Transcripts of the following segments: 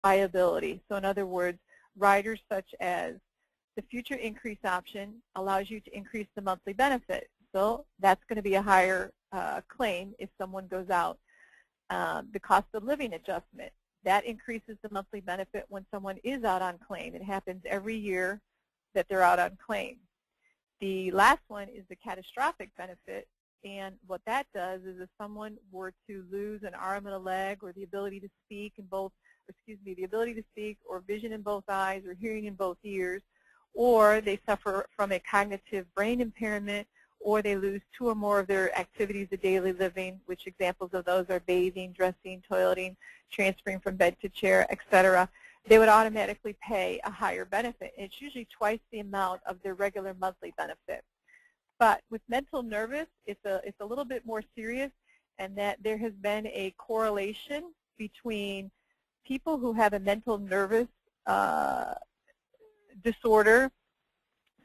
liability. So in other words, riders such as the future increase option allows you to increase the monthly benefit. So that's going to be a higher claim if someone goes out. The cost of living adjustment, that increases the monthly benefit when someone is out on claim. It happens every year that they're out on claim. The last one is the catastrophic benefit, and what that does is if someone were to lose an arm and a leg, or the ability to speak in both, the ability to speak or vision in both eyes or hearing in both ears, or they suffer from a cognitive brain impairment, or they lose 2 or more of their activities of daily living, which examples of those are bathing, dressing, toileting, transferring from bed to chair, etc., they would automatically pay a higher benefit. And it's usually twice the amount of their regular monthly benefit. But with mental nervous, it's a little bit more serious, and that there has been a correlation between people who have a mental nervous disorder,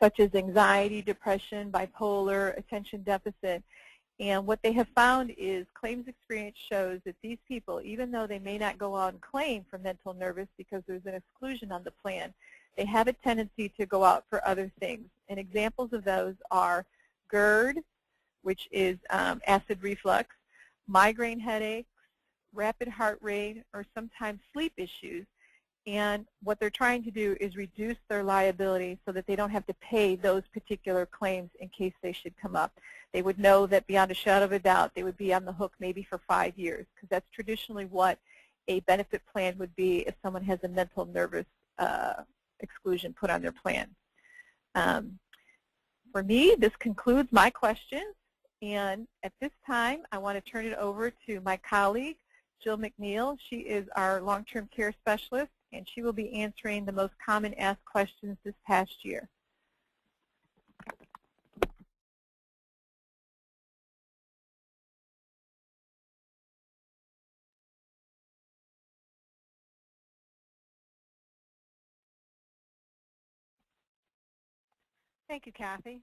such as anxiety, depression, bipolar, attention deficit. And what they have found is claims experience shows that these people, even though they may not go out and claim for mental nervous because there's an exclusion on the plan, they have a tendency to go out for other things. And examples of those are GERD, which is acid reflux, migraine headaches, rapid heart rate, or sometimes sleep issues. And what they're trying to do is reduce their liability so that they don't have to pay those particular claims in case they should come up. They would know that beyond a shadow of a doubt they would be on the hook maybe for 5 years, because that's traditionally what a benefit plan would be if someone has a mental nervous exclusion put on their plan. For me, this concludes my questions. And at this time, I want to turn it over to my colleague, Jill McNeil. She is our long-term care specialist, and she will be answering the most common asked questions this past year. Thank you, Kathy.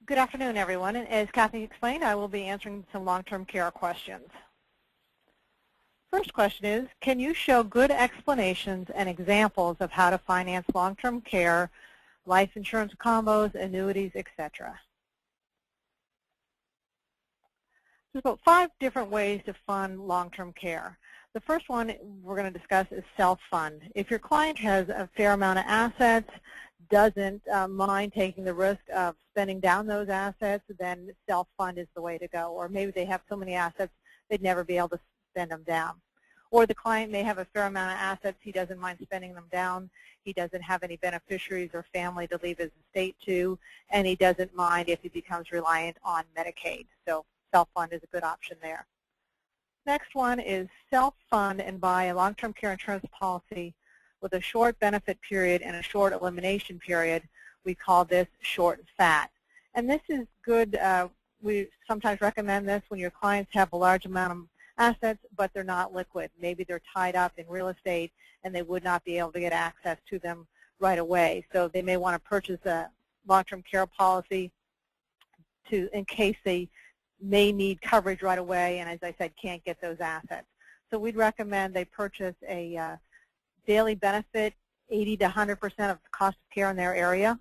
Good afternoon, everyone. And as Kathy explained, I will be answering some long-term care questions. First question is, can you show good explanations and examples of how to finance long-term care, life insurance combos, annuities, etc.? There's about 5 different ways to fund long-term care. The first one we're going to discuss is self-fund. If your client has a fair amount of assets, doesn't mind taking the risk of spending down those assets, then self-fund is the way to go. Or maybe they have so many assets they'd never be able to spend them down. Or the client may have a fair amount of assets, he doesn't mind spending them down, he doesn't have any beneficiaries or family to leave his estate to, and he doesn't mind if he becomes reliant on Medicaid. So self-fund is a good option there. Next one is self-fund and buy a long-term care insurance policy with a short benefit period and a short elimination period. We call this short and fat. And this is good. We sometimes recommend this when your clients have a large amount of assets, but they're not liquid. Maybe they're tied up in real estate and they would not be able to get access to them right away. So they may want to purchase a long-term care policy in case they may need coverage right away and, as I said, can't get those assets. So we'd recommend they purchase a daily benefit, 80 to 100% of the cost of care in their area.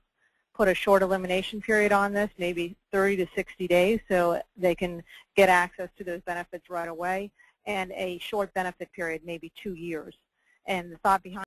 Put a short elimination period on this, maybe 30 to 60 days, so they can get access to those benefits right away, and a short benefit period, maybe 2 years. And the thought behind